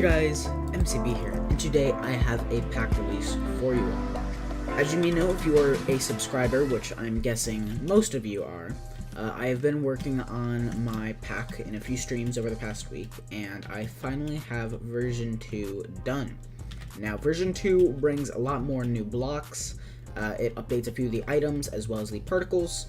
there guys, MCB here, and today I have a pack release for you all. As you may know, if you are a subscriber, which I'm guessing most of you are, I have been working on my pack in a few streams over the past week, and I finally have version 2 done. Now, version 2 brings a lot more new blocks, it updates a few of the items as well as the particles,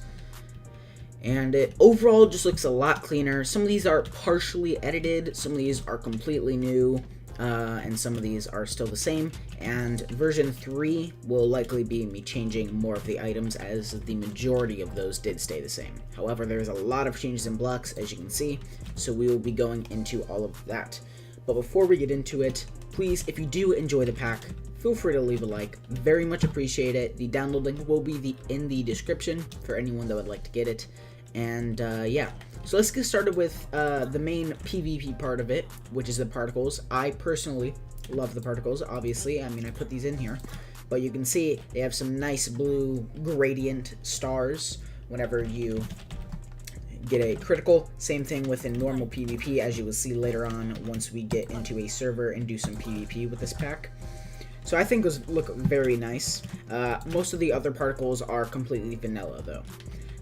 and it overall just looks a lot cleaner. Some of these are partially edited, some of these are completely new, and some of these are still the same, and version 3 will likely be me changing more of the items, as the majority of those did stay the same. However, there's a lot of changes in blocks, as you can see, so we will be going into all of that. But before we get into it, please, if you do enjoy the pack, feel free to leave a like. Very much appreciate it. The download link will be in the description for anyone that would like to get it. And yeah, so let's get started with the main PvP part of it, which is the particles. I personally love the particles, obviously. I mean, I put these in here, but you can see they have some nice blue gradient stars whenever you get a critical. Same thing with a normal PvP, as you will see later on once we get into a server and do some PvP with this pack. So I think those look very nice. Most of the other particles are completely vanilla though.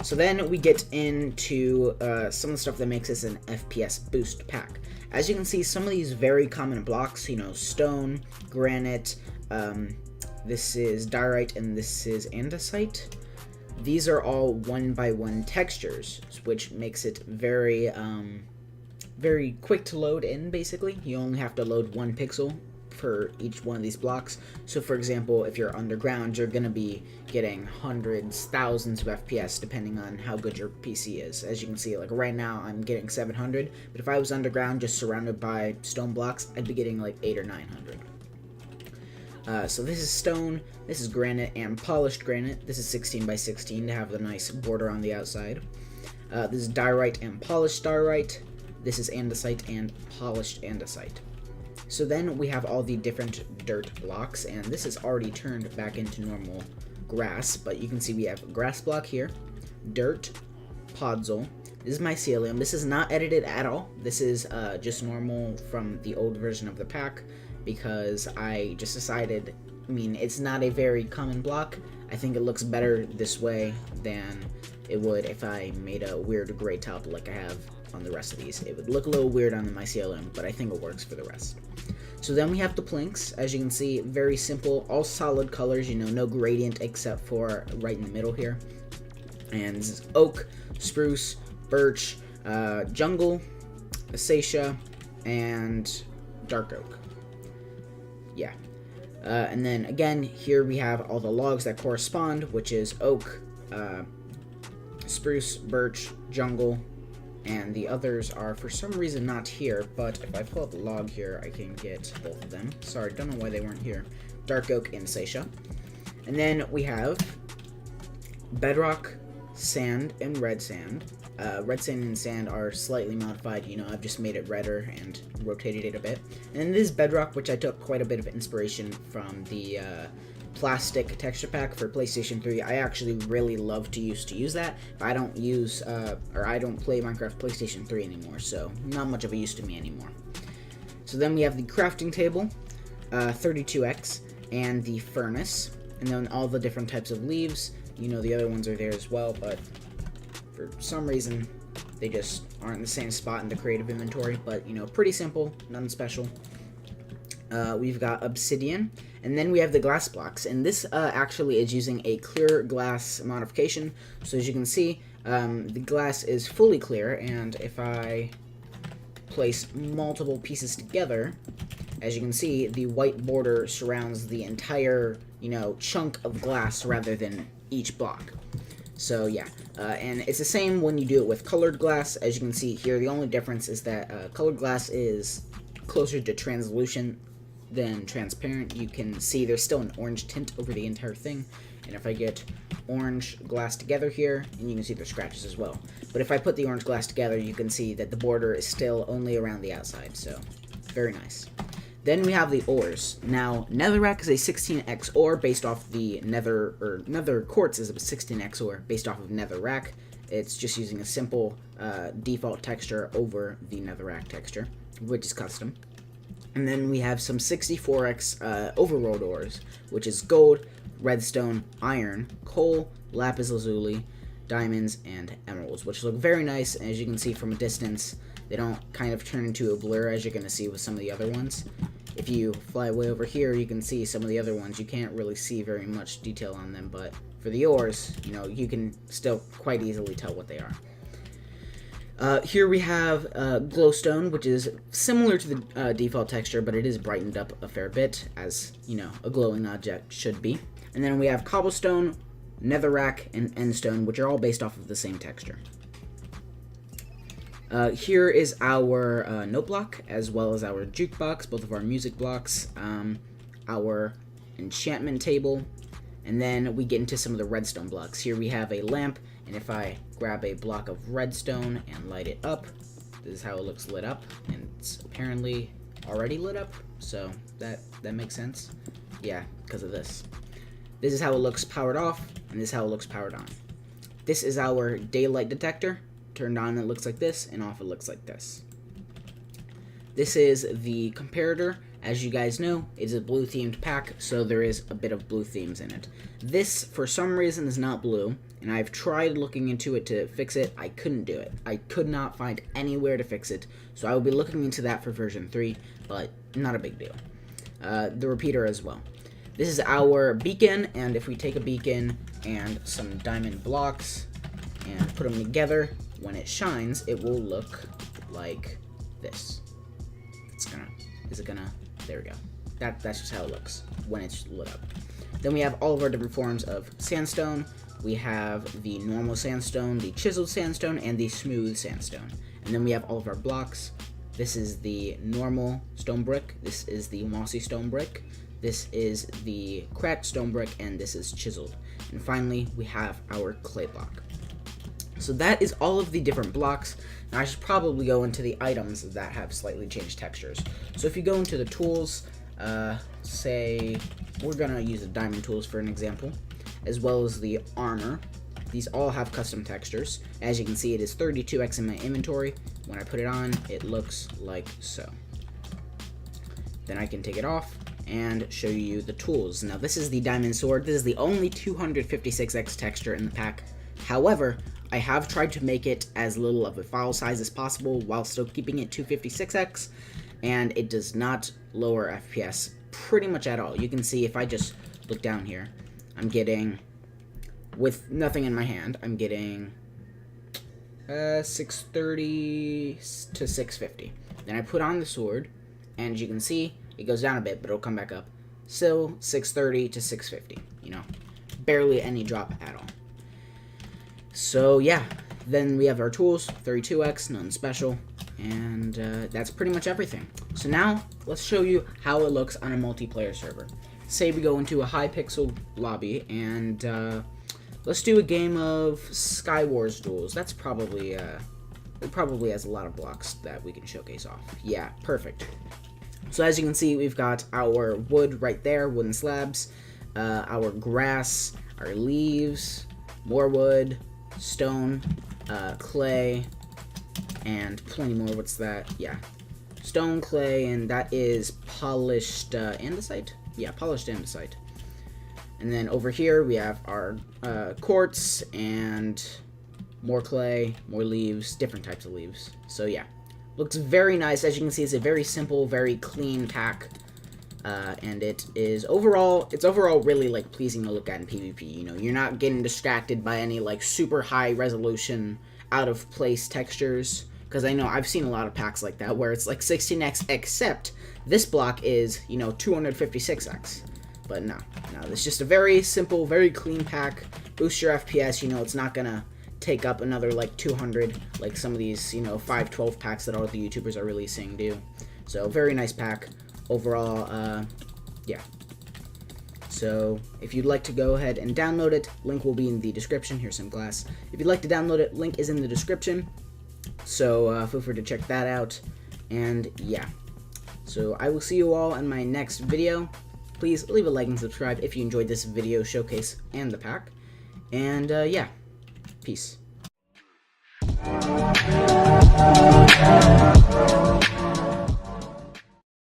So then we get into some of the stuff that makes this an FPS boost pack. As you can see, some of these very common blocks, you know, stone, granite, this is diorite, and this is andesite. These are all 1x1 textures, which makes it very, very quick to load in, basically. You only have to load 1 pixel for each one of these blocks. So for example, if you're underground, you're going to be getting hundreds, thousands of FPS depending on how good your PC is. As you can see, like right now I'm getting 700, but if I was underground just surrounded by stone blocks, I'd be getting like 800 or 900. So this is stone, this is granite and polished granite. This is 16 by 16 to have the nice border on the outside. This is diorite and polished diorite. This is andesite and polished andesite. So then we have all the different dirt blocks, and this is already turned back into normal grass, but you can see we have grass block here, dirt, podzol. This is mycelium. This is not edited at all. This is just normal from the old version of the pack, because I just decided, I mean, it's not a very common block. I think it looks better this way than it would if I made a weird gray top like I have on the rest of these. It would look a little weird on the mycelium, but I think it works for the rest. So then we have the planks. As you can see, very simple, all solid colors, you know, no gradient except for right in the middle here. And this is oak, spruce, birch, jungle, acacia, and dark oak. Yeah. And then again, here we have all the logs that correspond, which is oak, spruce, birch, jungle, and the others are for some reason not here, but if I pull up the log here, I can get both of them. Sorry, don't know why they weren't here. Dark oak and acacia. And then we have bedrock, sand, and red sand. Red sand and sand are slightly modified, you know, I've just made it redder and rotated it a bit. And then this bedrock, which I took quite a bit of inspiration from the plastic texture pack for PlayStation 3. I actually really love to use that. I don't use, or I don't play Minecraft PlayStation 3 anymore, so not much of a use to me anymore. So then we have the crafting table, 32x, and the furnace, and then all the different types of leaves. You know, the other ones are there as well, but for some reason, they just aren't in the same spot in the creative inventory, but, you know, pretty simple, nothing special. We've got obsidian, and then we have the glass blocks, and this actually is using a clear glass modification. So as you can see, the glass is fully clear, and if I place multiple pieces together, as you can see, the white border surrounds the entire, you know, chunk of glass rather than each block. So yeah, and it's the same when you do it with colored glass. As you can see here, the only difference is that colored glass is closer to translucent than transparent. You can see there's still an orange tint over the entire thing, and if I get orange glass together here, and you can see there's scratches as well, but if I put the orange glass together, you can see that the border is still only around the outside, so very nice. Then we have the ores. Now, netherrack is a 16x ore based off the nether quartz is a 16x ore based off of netherrack. It's just using a simple default texture over the netherrack texture, which is custom. And then we have some 64x overroll doors, which is gold, redstone, iron, coal, lapis lazuli, diamonds, and emeralds, which look very nice. And as you can see from a distance, they don't kind of turn into a blur as you're going to see with some of the other ones. If you fly way over here, you can see some of the other ones. You can't really see very much detail on them, but for the ores, you know, you can still quite easily tell what they are. Here we have glowstone, which is similar to the default texture, but it is brightened up a fair bit, as, you know, a glowing object should be. And then we have cobblestone, netherrack, and endstone, which are all based off of the same texture. Here is our note block, as well as our jukebox, both of our music blocks, our enchantment table, and then we get into some of the redstone blocks. Here we have a lamp, and if I grab a block of redstone and light it up, this is how it looks lit up, and it's apparently already lit up, so that makes sense. Yeah, because of this. This is how it looks powered off, and this is how it looks powered on. This is our daylight detector. Turned on, it looks like this, and off, it looks like this. This is the comparator. As you guys know, it's a blue-themed pack, so there is a bit of blue themes in it. This, for some reason, is not blue, and I've tried looking into it to fix it. I couldn't do it. I could not find anywhere to fix it, so I will be looking into that for version 3, but not a big deal. The repeater as well. This is our beacon, and if we take a beacon and some diamond blocks and put them together, when it shines, it will look like this. There we go. That's just how it looks when it's lit up. Then we have all of our different forms of sandstone. We have the normal sandstone, the chiseled sandstone, and the smooth sandstone. And then we have all of our blocks. This is the normal stone brick. This is the mossy stone brick. This is the cracked stone brick, and this is chiseled. And finally, we have our clay block. So that is all of the different blocks. Now I should probably go into the items that have slightly changed textures. So if you go into the tools, say we're gonna use the diamond tools for an example, as well as the armor. These all have custom textures. As you can see, it is 32x in my inventory. When I put it on, it looks like so. Then I can take it off and show you the tools. Now this is the diamond sword. This is the only 256x texture in the pack. However, I have tried to make it as little of a file size as possible while still keeping it 256x, and it does not lower FPS pretty much at all. You can see if I just look down here, I'm getting, with nothing in my hand, I'm getting 630 to 650. Then I put on the sword, and as you can see, it goes down a bit, but it'll come back up. Still 630 to 650, you know, barely any drop at all. So yeah, then we have our tools, 32x, nothing special, and that's pretty much everything. So now, let's show you how it looks on a multiplayer server. Say we go into a high pixel lobby, and let's do a game of Sky Wars duels. That's probably, it probably has a lot of blocks that we can showcase off. Yeah, perfect. So as you can see, we've got our wood right there, wooden slabs, our grass, our leaves, more wood, stone, clay, and plenty more. What's that? Yeah, stone, clay, and that is polished andesite. Yeah, polished andesite. And then over here we have our quartz and more clay, more leaves, different types of leaves. So yeah, looks very nice. As you can see, it's a very simple, very clean pack. And it's overall really like pleasing to look at in PvP. You know, you're not getting distracted by any like super high resolution, out of place textures. Because I know I've seen a lot of packs like that where it's like 16x, except this block is, you know, 256x. But no, it's just a very simple, very clean pack. Boost your FPS. You know, it's not gonna take up another like 200 like some of these, you know, 512 packs that all the YouTubers are releasing do. So very nice pack. Overall, yeah. So, if you'd like to go ahead and download it, link will be in the description. Here's some glass. If you'd like to download it, link is in the description. So, feel free to check that out. And, yeah. So, I will see you all in my next video. Please leave a like and subscribe if you enjoyed this video showcase and the pack. And, yeah. Peace.